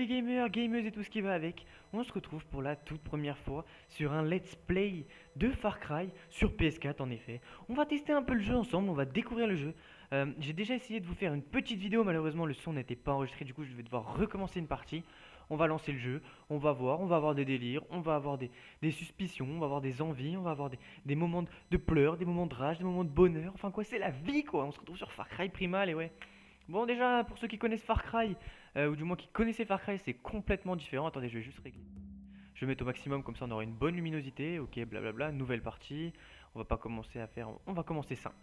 les gamers, gameuses et tout ce qui va avec, on se retrouve pour la toute première fois sur un let's play de Far Cry sur PS4 en effet. On va tester un peu le jeu ensemble, on va découvrir le jeu. J'ai déjà essayé de vous faire une petite vidéo, malheureusement le son n'était pas enregistré, du coup je vais devoir recommencer une partie. On va lancer le jeu, on va voir, on va avoir des délires, on va avoir des suspicions, on va avoir des envies, on va avoir des moments de pleurs, des moments de rage, des moments de bonheur, enfin quoi, c'est la vie quoi, on se retrouve sur Far Cry Primal et ouais. Bon, déjà, pour ceux qui connaissent Far Cry, ou du moins qui connaissaient Far Cry, c'est complètement différent. Attendez, je vais juste régler. Je vais mettre au maximum, comme ça on aura une bonne luminosité. Ok, blablabla, nouvelle partie. On va pas commencer à faire. On va commencer simple.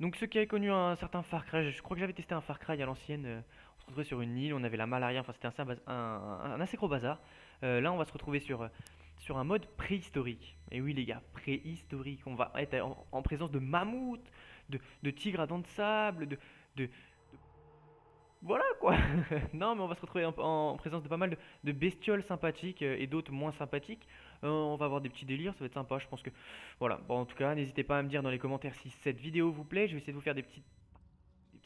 Donc, ceux qui avaient connu un certain Far Cry, je crois que j'avais testé un Far Cry à l'ancienne. On se retrouvait sur une île, on avait la malaria, enfin c'était un assez gros bazar. Là, on va se retrouver sur un mode préhistorique. Et oui, les gars, préhistorique. On va être en présence de mammouths, de tigres à dents de sable, de, voilà quoi. Non, mais on va se retrouver en présence de pas mal de bestioles sympathiques et d'autres moins sympathiques. On va avoir des petits délires, ça va être sympa. Je pense que voilà. Bon, en tout cas, n'hésitez pas à me dire dans les commentaires si cette vidéo vous plaît. Je vais essayer de vous faire des petits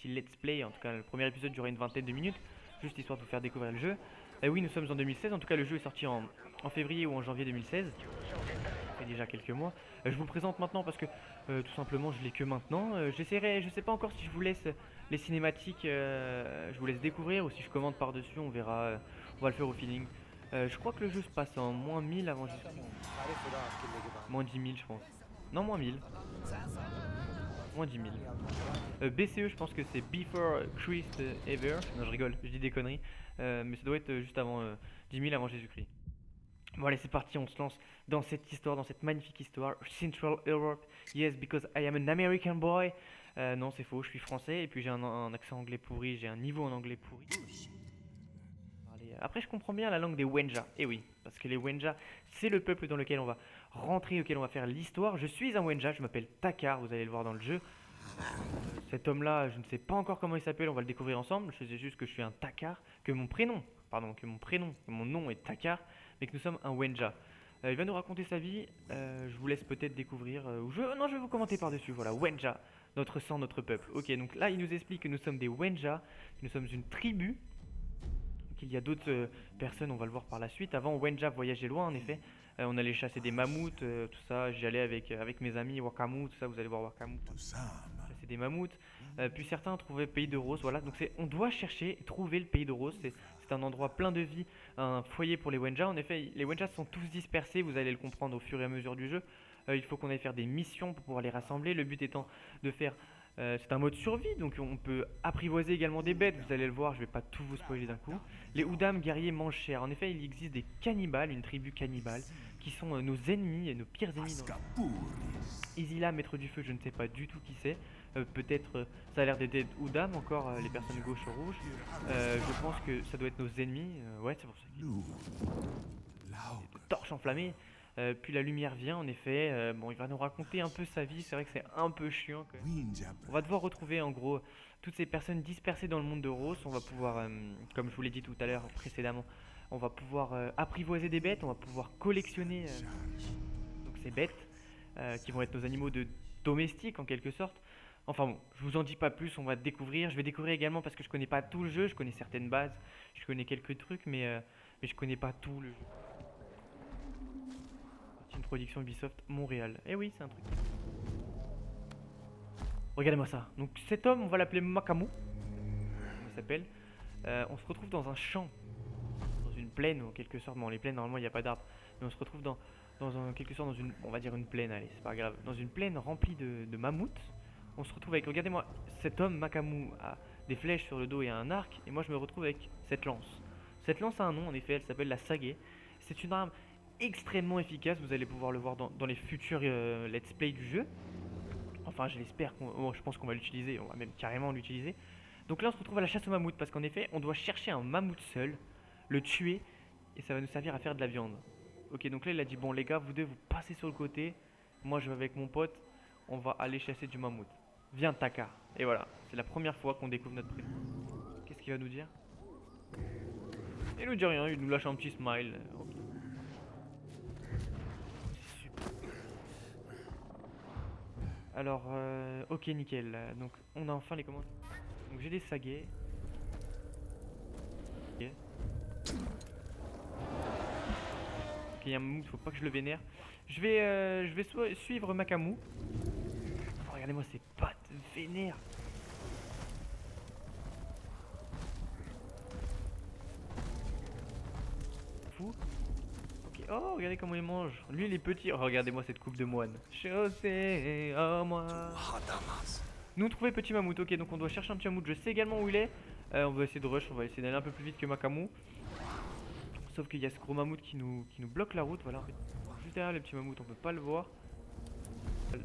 let's play. En tout cas, le premier épisode durait une vingtaine de minutes, juste histoire de vous faire découvrir le jeu. Et oui, nous sommes en 2016. En tout cas, le jeu est sorti en février ou en janvier 2016. Ça fait déjà quelques mois. Je vous le présente maintenant parce que tout simplement je l'ai que maintenant. J'essaierai, je sais pas encore si je vous laisse les cinématiques, je vous laisse découvrir ou si je commande par-dessus, on verra. On va le faire au feeling. Je crois que le jeu se passe en moins 1000 avant Jésus-Christ. Moins 10 000 je pense. Non, moins 1000. Moins 10 000. BCE, je pense que c'est Before Christ Ever. Non, je rigole, je dis des conneries. Mais ça doit être juste avant 10 000 avant Jésus-Christ. Bon allez c'est parti, on se lance dans cette histoire, dans cette magnifique histoire. Central Europe, yes because I am an American boy. Non c'est faux, je suis français et puis j'ai un accent anglais pourri, j'ai un niveau en anglais pourri. Après je comprends bien la langue des Wenja, et oui, parce que les Wenja c'est le peuple dans lequel on va rentrer, auquel on va faire l'histoire. Je suis un Wenja, je m'appelle Takar, vous allez le voir dans le jeu. Cet homme-là, je ne sais pas encore comment il s'appelle, on va le découvrir ensemble. Je sais juste que je suis un Takar, que mon nom est Takar, mais que nous sommes un Wenja. Il va nous raconter sa vie, je vous laisse peut-être découvrir, non, je vais vous commenter par-dessus, voilà, Wenja, notre sang, notre peuple. Ok, donc là, il nous explique que nous sommes des Wenja, que nous sommes une tribu, qu'il y a d'autres personnes, on va le voir par la suite. Avant, Wenja voyageait loin, en effet. On allait chasser des mammouths, tout ça. J'y allais avec mes amis, Wakamu, tout ça, vous allez voir Wakamu. Chasser des mammouths. Puis certains trouvaient Pays de Rose, voilà. Donc on doit chercher, trouver le Pays de Rose. C'est un endroit plein de vie, un foyer pour les Wenja. En effet, les Wenja sont tous dispersés, vous allez le comprendre au fur et à mesure du jeu. Il faut qu'on aille faire des missions pour pouvoir les rassembler. Le but étant de faire c'est un mode survie, donc on peut apprivoiser également des bêtes, vous allez le voir, je vais pas tout vous spoiler d'un coup. Les Oudam guerriers mangent cher. En effet, il existe des cannibales, une tribu cannibale, qui sont nos ennemis, et nos pires ennemis. Isila, maître du feu, je ne sais pas du tout qui c'est. Peut-être, ça a l'air d'être Oudam, encore les personnes gauche ou rouge. Je pense que ça doit être nos ennemis, ouais, c'est pour ça qu'il y a des torches enflammées. Puis la lumière vient en effet, bon il va nous raconter un peu sa vie, c'est vrai que c'est un peu chiant quand même. On va devoir retrouver en gros toutes ces personnes dispersées dans le monde de Rose, on va pouvoir, comme je vous l'ai dit tout à l'heure précédemment, on va pouvoir apprivoiser des bêtes, on va pouvoir collectionner donc ces bêtes qui vont être nos animaux de domestiques en quelque sorte. Enfin bon, je vous en dis pas plus, on va découvrir. Je vais découvrir également parce que je connais pas tout le jeu, je connais certaines bases, je connais quelques trucs, mais je connais pas tout le jeu. C'est une production Ubisoft Montréal. Eh oui, c'est un truc. Regardez-moi ça. Donc cet homme, on va l'appeler Makamu. Comment il s'appelle. On se retrouve dans un champ, dans une plaine en quelque sorte. Bon, les plaines normalement il n'y a pas d'arbres, mais on se retrouve en quelque sorte dans une, on va dire une plaine. Allez, c'est pas grave. Dans une plaine remplie de mammouths. On se retrouve avec, regardez-moi, cet homme Makamu a des flèches sur le dos et un arc, et moi je me retrouve avec cette lance. Cette lance a un nom en effet, elle s'appelle la Sage. C'est une arme extrêmement efficace, vous allez pouvoir le voir dans les futurs let's play du jeu. Enfin je l'espère, je pense qu'on va l'utiliser, on va même carrément l'utiliser. Donc là on se retrouve à la chasse au mammouth parce qu'en effet on doit chercher un mammouth seul, le tuer et ça va nous servir à faire de la viande. Ok, donc là il a dit bon les gars vous deux vous passez sur le côté, moi je vais avec mon pote, on va aller chasser du mammouth. Viens Taka. Et voilà, c'est la première fois qu'on découvre notre prénom. Qu'est-ce qu'il va nous dire? Il nous dit rien, il nous lâche un petit smile. Ok. Alors, ok, nickel. Donc, on a enfin les commandes. Donc, j'ai des saguets. Ok. qu'il y a un mammouth, faut pas que je le vénère. Je vais suivre Makamu. Oh, regardez-moi ces pattes vénères. Fou. Ok. Oh, regardez comment il mange. Lui, il est petit. Oh, regardez-moi cette coupe de moine. Chaussée, oh moi. Nous trouver petit mammouth. Ok, donc on doit chercher un petit mammouth. Je sais également où il est. On va essayer de rush. On va essayer d'aller un peu plus vite que Makamu. Sauf qu'il y a ce gros mammouth qui nous bloque la route. Voilà, en fait. Juste derrière les petits mammouths, on peut pas le voir. Vous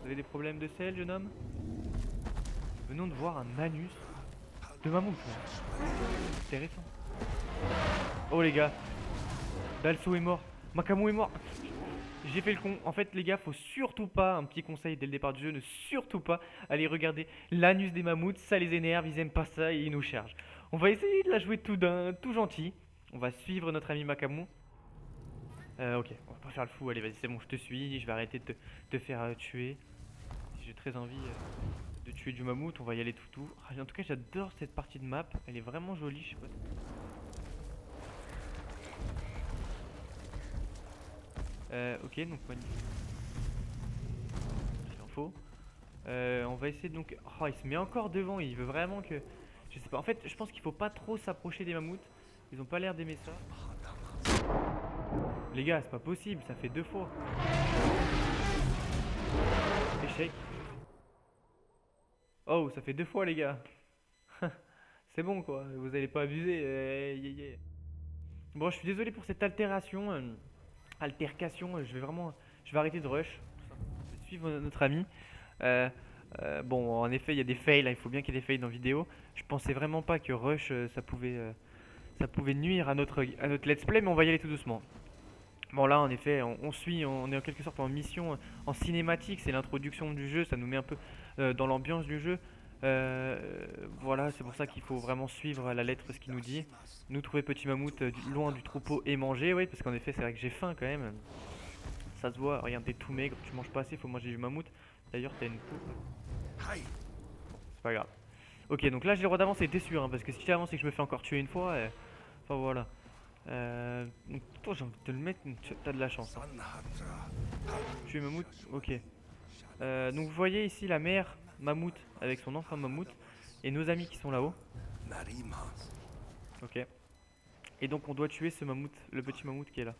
avez des problèmes de sel, jeune homme? Venons de voir un anus de mammouth. Intéressant. Oh les gars, Dalso est mort, Makamu est mort. J'ai fait le con. En fait les gars, faut surtout pas, un petit conseil dès le départ du jeu, ne surtout pas aller regarder l'anus des mammouths. Ça les énerve, ils aiment pas ça et ils nous chargent. On va essayer de la jouer tout gentil. On va suivre notre ami Makamu. Ok, on va pas faire le fou, allez vas-y c'est bon, je te suis, je vais arrêter de te faire tuer. Si j'ai très envie de tuer du mammouth, on va y aller tout. En tout cas j'adore cette partie de map, elle est vraiment jolie, je sais pas. Ok, donc magnifique. Il en faut. On va essayer de donc... Oh, il se met encore devant, il veut vraiment que... Je sais pas, en fait je pense qu'il faut pas trop s'approcher des mammouths. Ils ont pas l'air d'aimer ça. Les gars, c'est pas possible, ça fait 2 fois. Échec. Oh, ça fait 2 fois les gars. C'est bon quoi, vous allez pas abuser. Bon, je suis désolé pour cette altercation. Je vais arrêter de rush. Je vais suivre notre ami. Bon, en effet, il y a des fails. Hein, il faut bien qu'il y ait des fails dans la vidéo. Je pensais vraiment pas que rush, ça pouvait nuire à notre let's play, mais on va y aller tout doucement. Bon là en effet on est en quelque sorte en mission, en cinématique, c'est l'introduction du jeu, ça nous met un peu dans l'ambiance du jeu. Voilà, c'est pour ça qu'il faut vraiment suivre à la lettre ce qu'il nous dit. Nous trouver petit mammouth loin du troupeau et manger, oui parce qu'en effet c'est vrai que j'ai faim quand même. Ça se voit, regarde t'es tout maigre, tu manges pas assez, faut manger du mammouth. D'ailleurs t'as une peau. Bon, c'est pas grave. Ok donc là j'ai le droit d'avancer, t'es sûr hein, parce que si j'avance et que je me fais encore tuer une fois, enfin voilà. Donc toi j'ai envie de te le mettre, t'as de la chance. Hein. Tu es mammouth. Ok. Donc vous voyez ici la mère mammouth avec son enfant mammouth et nos amis qui sont là-haut. Ok. Et donc on doit tuer ce mammouth, le petit mammouth qui est là.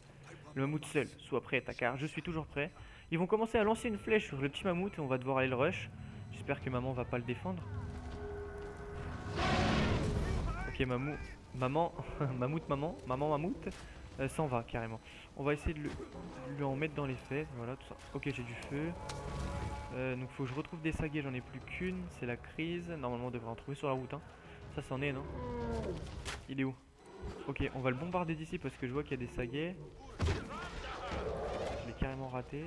Le mammouth seul, sois prêt, car je suis toujours prêt. Ils vont commencer à lancer une flèche sur le petit mammouth et on va devoir aller le rush. J'espère que maman va pas le défendre. Ok mammouth. Maman mammouth s'en va carrément. On va essayer de lui en mettre dans les fesses, voilà tout ça. Ok j'ai du feu. Donc faut que je retrouve des saguets, j'en ai plus qu'une, c'est la crise. Normalement on devrait en trouver sur la route hein. Ça c'en est non? Il est où? Ok on va le bombarder d'ici parce que je vois qu'il y a des saguets. Je l'ai carrément raté.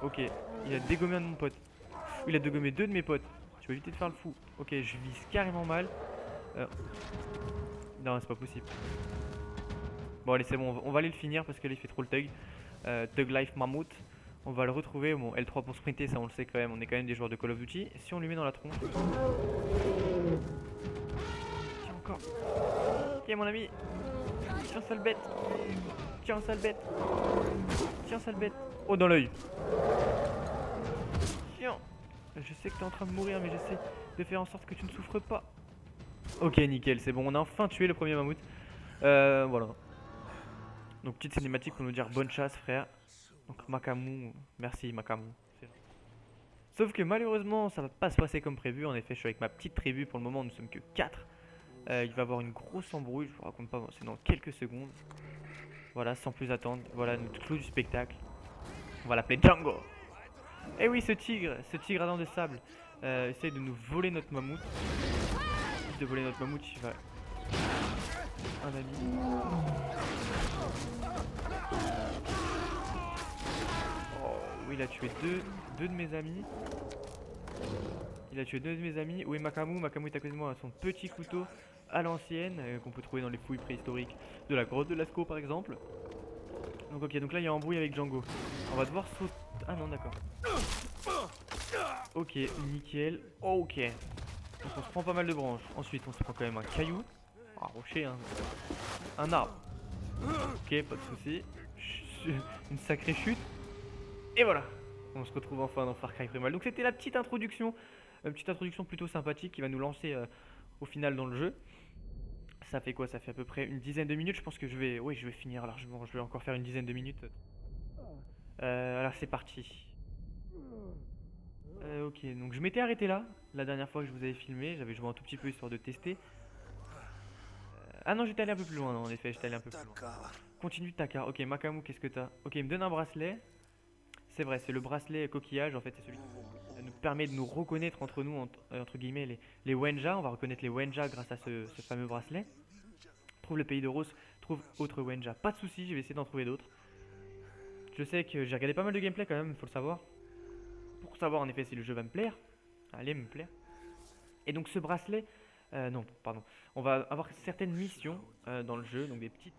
Ok, il a dégommé un de mon pote. Il a dégommé 2 de mes potes. Je vais éviter de faire le fou. Ok, je vise carrément mal. Non, c'est pas possible. Bon, allez, c'est bon. On va aller le finir parce que là, il fait trop le thug. Thug Life Mammoth. On va le retrouver. Bon, L3 pour sprinter, ça on le sait quand même. On est quand même des joueurs de Call of Duty. Si on lui met dans la tronche. Tiens, encore. Tiens, mon ami. Tiens, sale bête. Tiens, sale bête. Tiens, sale bête. Oh, dans l'œil. Tiens. Je sais que t'es en train de mourir, mais j'essaie de faire en sorte que tu ne souffres pas. Ok, nickel, c'est bon, on a enfin tué le premier mammouth. Voilà. Donc, petite cinématique pour nous dire bonne chasse, frère. Donc, Makamu, merci Makamu. Sauf que malheureusement, ça va pas se passer comme prévu. En effet, je suis avec ma petite tribu pour le moment, nous sommes que 4. Il va y avoir une grosse embrouille, je vous raconte pas, c'est dans quelques secondes. Voilà, sans plus attendre, voilà notre clou du spectacle. On va l'appeler Django. Et oui, ce tigre à dents de sable, essaye de nous voler notre mammouth. De voler notre mammouth, il va... Un ami. Oh, oui, il a tué deux de mes amis. Il a tué 2 de mes amis. Où est Makamu? Makamu est à côté de moi à son petit couteau à l'ancienne, qu'on peut trouver dans les fouilles préhistoriques de la grotte de Lascaux par exemple. Donc ok, donc là il y a embrouille avec Django. On va devoir sauter... Ah non, d'accord. Ok, nickel. Ok. Donc on se prend pas mal de branches. Ensuite on se prend quand même un caillou. Un rocher hein. un arbre. Ok, pas de soucis. Une sacrée chute. Et voilà. On se retrouve enfin dans Far Cry Primal. Donc c'était la petite introduction. Une petite introduction plutôt sympathique qui va nous lancer au final dans le jeu. Ça fait quoi? Ça fait à peu près une dizaine de minutes. Je pense que je vais, oui, je vais finir largement. Je vais encore faire une dizaine de minutes. Alors c'est parti. Ok, donc je m'étais arrêté là la dernière fois que je vous avais filmé. J'avais joué un tout petit peu histoire de tester. Ah non, j'étais allé un peu plus loin, non, en effet, j'étais allé un peu plus loin. Continue Taka. Ok, Makamu, qu'est-ce que t'as? Ok, il me donne un bracelet. C'est vrai, c'est le bracelet coquillage en fait, c'est celui qui nous permet de nous reconnaître entre nous, entre guillemets, les Wenja. On va reconnaître les Wenja grâce à ce fameux bracelet. Trouve le pays de Rose, trouve autre Wenja. Pas de soucis, je vais essayer d'en trouver d'autres. Je sais que j'ai regardé pas mal de gameplay quand même, faut le savoir. Pour savoir en effet si le jeu va me plaire. Allez, me plaire. Et donc ce bracelet, non, pardon. On va avoir certaines missions dans le jeu, donc des petites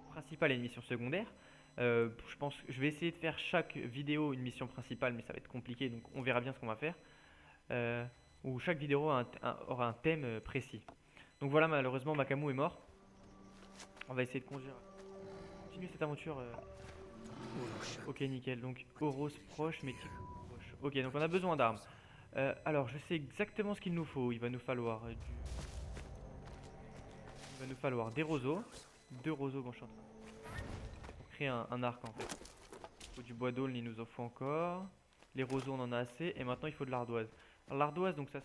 principales et une mission secondaire. Je pense que je vais essayer de faire chaque vidéo une mission principale, mais ça va être compliqué, donc on verra bien ce qu'on va faire. Euh, où chaque vidéo aura un thème précis. Donc voilà, malheureusement, Makamu est mort. On va essayer de continuer cette aventure. Ok, nickel. Donc Oros proche, mais Tico proche. Ok, donc on a besoin d'armes. Alors, je sais exactement ce qu'il nous faut. Il va nous falloir des roseaux. Deux roseaux qu'on chante. Pour créer un arc en fait. Il faut du bois d'aulne, il nous en faut encore. Les roseaux, on en a assez. Et maintenant, il faut de l'ardoise. Alors, l'ardoise, donc ça.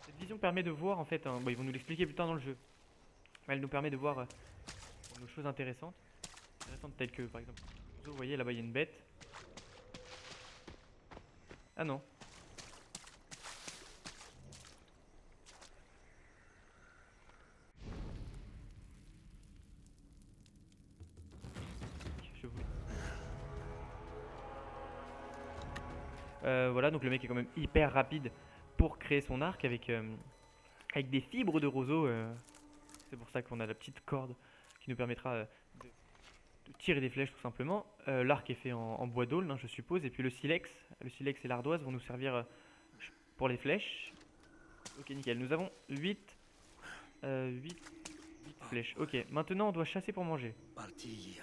Cette vision permet de voir en fait. Bon, ils vont nous l'expliquer plus tard dans le jeu. Mais elle nous permet de voir des choses intéressantes. Intéressantes telles que par exemple. Vous voyez là-bas, il y a une bête. Ah non. Je vous... Voilà, donc le mec est quand même hyper rapide pour créer son arc avec des fibres de roseau. C'est pour ça qu'on a la petite corde qui nous permettra de tirer des flèches tout simplement. L'arc est fait en bois d'aulne, hein, je suppose. Et puis le silex et l'ardoise vont nous servir pour les flèches. Ok, nickel. Nous avons 8 flèches. Ok, maintenant on doit chasser pour manger.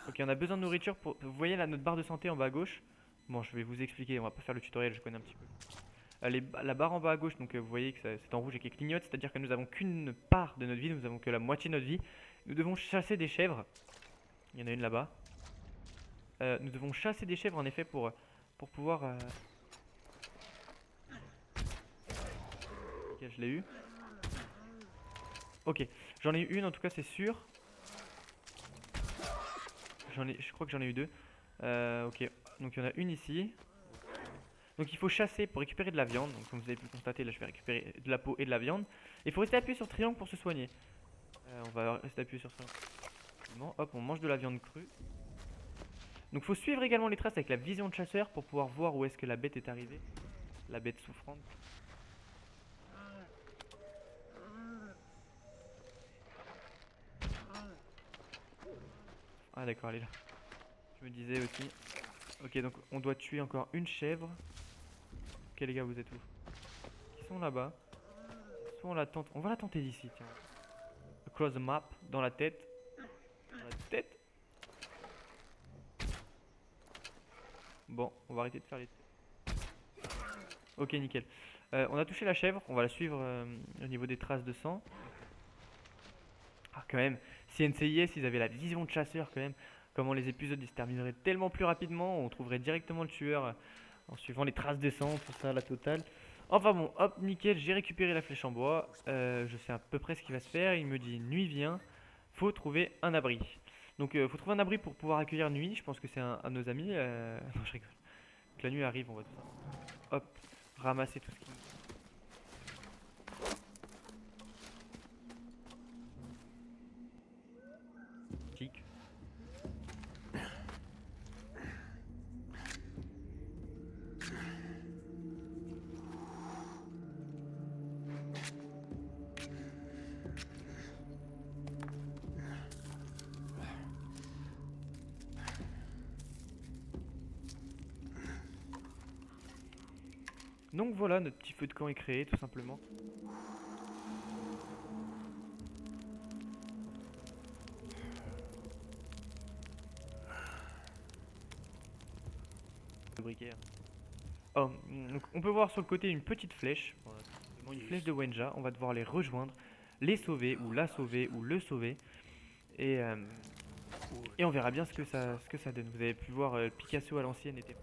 Ok, on a besoin de nourriture pour... Vous voyez là notre barre de santé en bas à gauche? Bon, je vais vous expliquer, on va pas faire le tutoriel, je connais un petit peu. La barre en bas à gauche, donc vous voyez que c'est en rouge et qui clignote, c'est-à-dire que nous avons qu'une part de notre vie, nous avons que la moitié de notre vie. Nous devons chasser des chèvres. Il y en a une là-bas. Nous devons chasser des chèvres en effet pour pouvoir... Ok, je l'ai eu. Ok, j'en ai eu une en tout cas, c'est sûr. Je crois que j'en ai eu deux. Ok, donc il y en a une ici. Donc il faut chasser pour récupérer de la viande. Donc comme vous avez pu le constater, là je vais récupérer de la peau et de la viande. Il faut rester appuyé sur triangle pour se soigner. On va rester appuyé sur triangle. Hop, on mange de la viande crue. Donc il faut suivre également les traces avec la vision de chasseur pour pouvoir voir où est-ce que la bête est arrivée. La bête souffrante. Ah d'accord, elle est là. Je me disais aussi. Ok, donc on doit tuer encore une chèvre. Ok les gars, vous êtes où? Ils sont là-bas. Soit on la tente. On va la tenter d'ici, tiens. Across the map, dans la tête. Dans la tête. Bon, on va arrêter de faire les... Ok, nickel. On a touché la chèvre, on va la suivre au niveau des traces de sang. Ah, quand même, si NCIS, ils avaient la vision de chasseur, quand même, comment les épisodes ils se termineraient tellement plus rapidement, on trouverait directement le tueur en suivant les traces de sang, tout ça, la totale. Enfin bon, hop, nickel, j'ai récupéré la flèche en bois. Je sais à peu près ce qui va se faire. Il me dit nuit vient, faut trouver un abri. Donc, faut trouver un abri pour pouvoir accueillir nuit. Je pense que c'est un de nos amis. Non, je rigole. Donc, la nuit arrive, on va tout ça. Hop, ramasser tout ce qui. Tic. Donc voilà, notre petit feu de camp est créé tout simplement. Le briquet, hein. Oh, donc on peut voir sur le côté une petite flèche, voilà, tout simplement une flèche de Wenja. On va devoir les rejoindre, les sauver ou la sauver ou le sauver. Et, euh, et on verra bien ce que ça donne. Vous avez pu voir Picasso à l'ancienne était...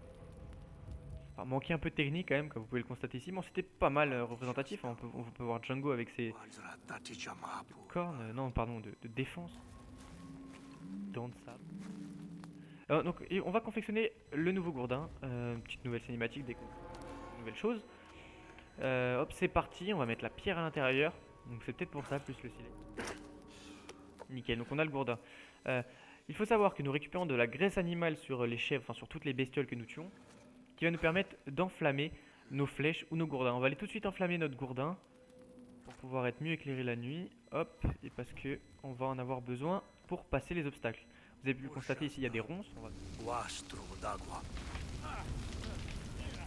Enfin, manquait un peu de technique quand même, comme vous pouvez le constater ici. Bon, c'était pas mal représentatif, hein. On peut voir Django avec ses cornes, non pardon, de défense, dents de sable. Donc et on va confectionner le nouveau gourdin, une petite nouvelle cinématique, nouvelle chose. Hop, c'est parti, on va mettre la pierre à l'intérieur. Donc c'est peut-être pour ça, plus le silex. Nickel, donc on a le gourdin. Euh, il faut savoir que nous récupérons de la graisse animale sur les chèvres, enfin sur toutes les bestioles que nous tuons, qui va nous permettre d'enflammer nos flèches ou nos gourdins. On va aller tout de suite enflammer notre gourdin pour pouvoir être mieux éclairé la nuit. Hop, et parce que on va en avoir besoin pour passer les obstacles. Vous avez pu le constater ici, il y a des ronces. On va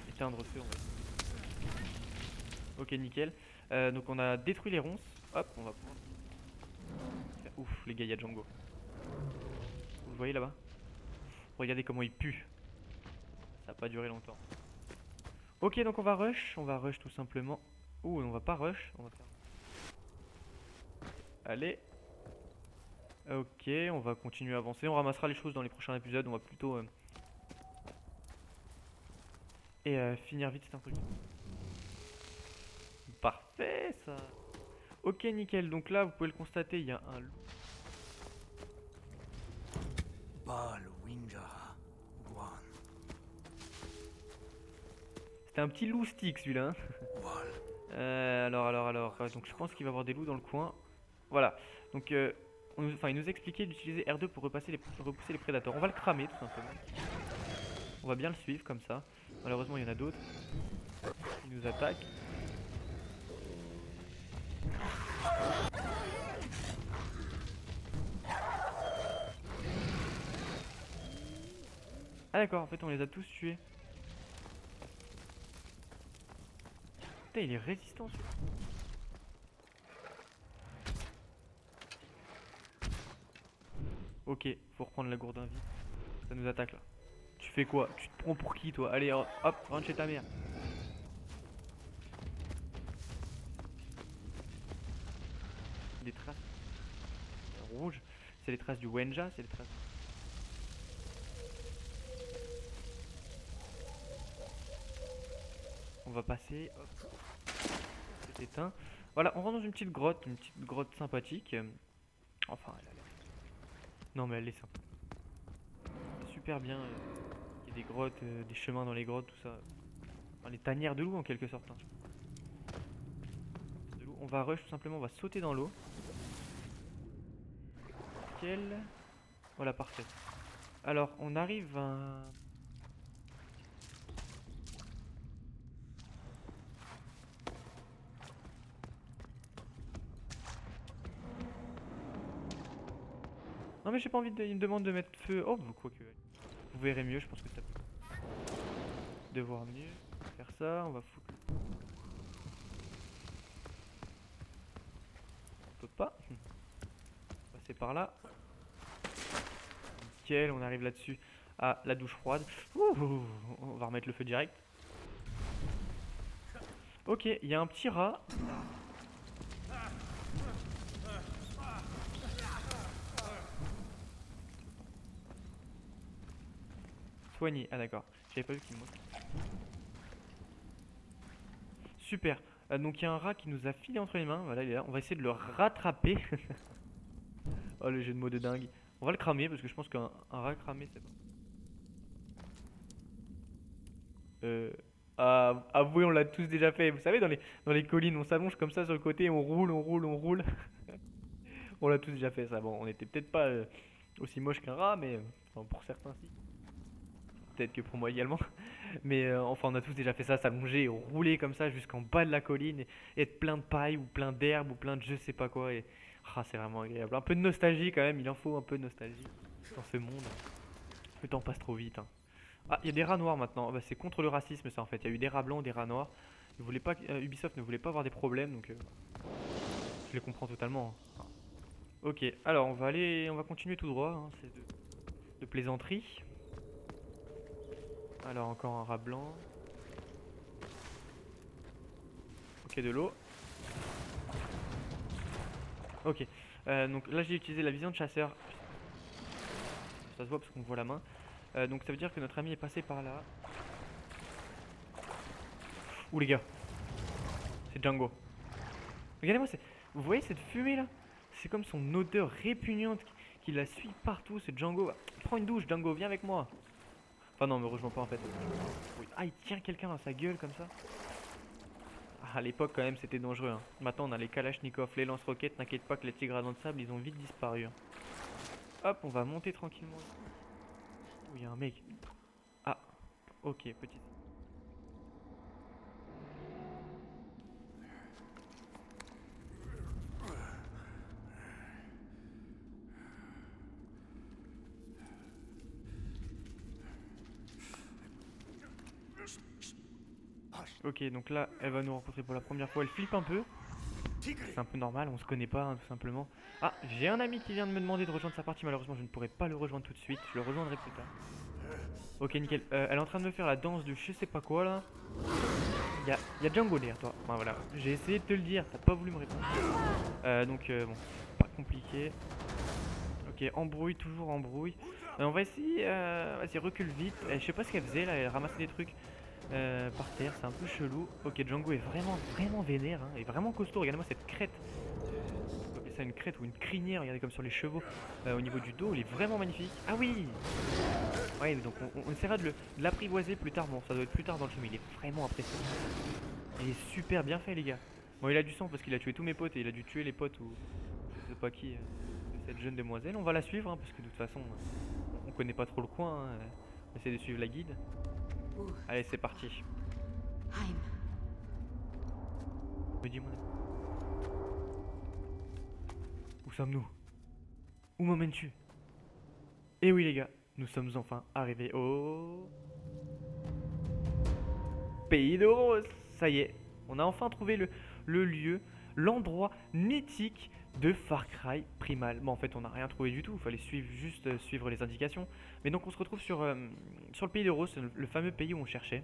éteindre le feu. Ok, nickel. Donc on a détruit les ronces. Hop, on va pouvoir... Ouf, les gars, il y a Django. Vous le voyez là-bas? Regardez comment il pue. Ça va pas durer longtemps. Ok, donc on va rush tout simplement. Ouh, on va pas rush, on va faire... Allez. Ok, on va continuer à avancer. On ramassera les choses dans les prochains épisodes. On va plutôt... finir vite cet truc. Parfait, ça. Ok, nickel. Donc là, vous pouvez le constater, il y a un loup. C'était un petit loup stick celui-là, hein. Alors. Donc je pense qu'il va y avoir des loups dans le coin. Voilà. Donc, il nous expliquait d'utiliser R2 pour repousser les prédateurs. On va le cramer tout simplement. On va bien le suivre comme ça. Malheureusement, il y en a d'autres qui nous attaquent. Ah d'accord, en fait on les a tous tués. Putain, il est résistant celui-là. Ok, faut reprendre la gourde vite. Ça nous attaque là. Tu fais quoi? Tu te prends pour qui toi? Allez, hop, rentre chez ta mère. Des traces rouges, c'est les traces du Wenja, c'est les traces... On va passer, hop, c'est éteint. Voilà, on rentre dans une petite grotte sympathique. Enfin, elle a l'air... Non mais elle est sympa. C'est super bien. Il y a des grottes, des chemins dans les grottes, tout ça. Enfin, les tanières de loup en quelque sorte, hein. On va rush tout simplement, on va sauter dans l'eau. Nickel. Voilà, parfait. Alors, on arrive à... Non mais j'ai pas envie de... Il me demande de mettre feu... Oh, quoi que... Vous verrez mieux, je pense que ça peut... De voir mieux. On va faire ça, on va foutre... On peut pas. Passer par là. Nickel, on arrive là-dessus. Ah, la douche froide. Ouh, on va remettre le feu direct. Ok, il y a un petit rat. Soigné, ah d'accord. J'avais pas vu qu'il me... Super. Donc il y a un rat qui nous a filé entre les mains. Voilà, il est là. On va essayer de le rattraper. Oh, le jeu de mots de dingue. On va le cramer parce que je pense qu'un rat cramé, c'est pas... Avouez, on l'a tous déjà fait. Vous savez, dans les collines, on s'allonge comme ça sur le côté, on roule, on roule, on roule. On l'a tous déjà fait ça. Bon, on était peut-être pas aussi moche qu'un rat, mais enfin, pour certains, si. Peut-être que pour moi également. Mais enfin, on a tous déjà fait ça, s'allonger, rouler comme ça jusqu'en bas de la colline, et être plein de paille ou plein d'herbe ou plein de je sais pas quoi. Et c'est vraiment agréable. Un peu de nostalgie quand même, il en faut un peu de nostalgie dans ce monde. Le temps passe trop vite, hein. Ah, il y a des rats noirs maintenant. Bah, c'est contre le racisme ça en fait. Il y a eu des rats blancs, des rats noirs. Ils voulaient pas, Ubisoft ne voulait pas avoir des problèmes, donc je les comprends totalement, hein. Ok, alors on va continuer tout droit, hein, c'est de plaisanterie. Alors encore un rat blanc. Ok, de l'eau. Ok, donc là j'ai utilisé la vision de chasseur. Ça se voit parce qu'on voit la main. Donc ça veut dire que notre ami est passé par là. Ouh les gars, c'est Django. Regardez-moi, vous voyez cette fumée là? C'est comme son odeur répugnante qui la suit partout, c'est Django. Prends une douche Django, viens avec moi. Enfin non, me rejoins pas en fait. Oui. Ah, il tient quelqu'un dans sa gueule comme ça. Ah, à l'époque quand même c'était dangereux, hein. Maintenant on a les Kalachnikov, les lance-roquettes, t'inquiète pas que les tigres à dents de sable ils ont vite disparu, hein. Hop, on va monter tranquillement. Ouh, il y a un mec. Ah, ok, petit. Ok, donc là elle va nous rencontrer pour la première fois, elle flippe un peu. C'est un peu normal, on se connaît pas, hein, tout simplement. Ah, j'ai un ami qui vient de me demander de rejoindre sa partie, malheureusement je ne pourrai pas le rejoindre tout de suite, je le rejoindrai plus tard. Ok, nickel. Elle est en train de me faire la danse du je sais pas quoi là. Il y a Django derrière toi. Enfin voilà, j'ai essayé de te le dire, t'as pas voulu me répondre. Donc bon, pas compliqué. Ok, embrouille, toujours embrouille. On va essayer, vas-y recule vite. Je sais pas ce qu'elle faisait là, elle ramassait des trucs par terre, c'est un peu chelou. Ok, Django est vraiment, vraiment vénère, hein, est vraiment costaud. Regardez-moi cette crête. On peut appeler ça une crête ou une crinière, regardez comme sur les chevaux. Au niveau du dos, il est vraiment magnifique. Ah oui! Ouais, donc on essaiera de l'apprivoiser plus tard. Bon, ça doit être plus tard dans le film. Il est vraiment impressionnant. Il est super bien fait, les gars. Bon, il a du sang parce qu'il a tué tous mes potes et il a dû tuer les potes ou je sais pas qui de cette jeune demoiselle. On va la suivre hein, parce que de toute façon, on connaît pas trop le coin, hein. On essaie de suivre la guide. Allez, c'est parti. Heim. Me dis mon ami. Où sommes-nous? Où m'emmènes-tu? Eh oui, les gars, nous sommes enfin arrivés au Pays de Rose. Ça y est, on a enfin trouvé le lieu, l'endroit mythique de Far Cry Primal. Bon, en fait, on n'a rien trouvé du tout, il fallait suivre, juste suivre les indications. Mais donc, on se retrouve sur le Pays de Rose, le fameux pays où on cherchait.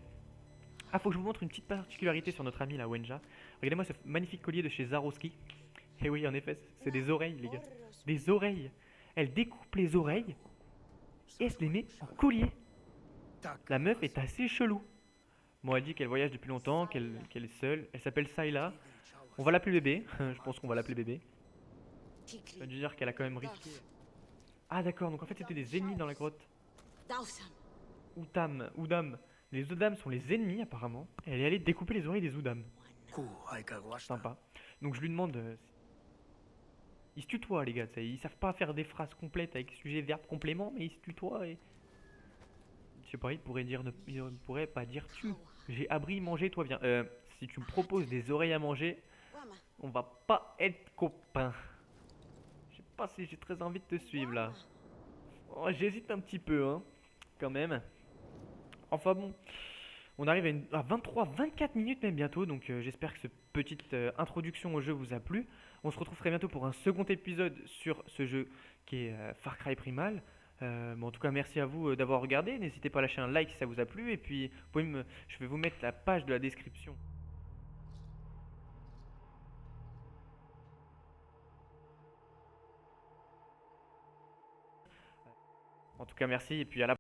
Ah, faut que je vous montre une petite particularité sur notre ami la Wenja. Regardez-moi ce magnifique collier de chez Zaroski. Et oui, en effet, c'est des oreilles, les gars. Des oreilles. Elle découpe les oreilles et elle se les met en collier. La meuf est assez chelou. Bon, elle dit qu'elle voyage depuis longtemps, qu'elle est seule. Elle s'appelle Sayla. On va l'appeler bébé. Je pense qu'on va l'appeler bébé. Ça veut dire qu'elle a quand même risqué. Ah, d'accord, donc en fait, c'était des ennemis dans la grotte. Oudam. Les Oudam sont les ennemis, apparemment. Et elle est allée découper les oreilles des Oudam. Sympa. Donc je lui demande. Ils se tutoient, les gars. Ils savent pas faire des phrases complètes avec sujet, verbe, complément, mais ils se tutoient et. Je sais pas, il ne pourrait pas dire tu. J'ai appris manger, toi viens. Si tu me proposes des oreilles à manger, on va pas être copains. Je sais pas si j'ai très envie de te suivre là. Oh, j'hésite un petit peu, hein, quand même. Enfin bon, on arrive à 23-24 minutes même bientôt, donc j'espère que cette petite introduction au jeu vous a plu. On se retrouve très bientôt pour un second épisode sur ce jeu qui est Far Cry Primal. Bon, en tout cas, merci à vous d'avoir regardé. N'hésitez pas à lâcher un like si ça vous a plu. Et puis, je vais vous mettre la page de la description. En tout cas, merci. Et puis à la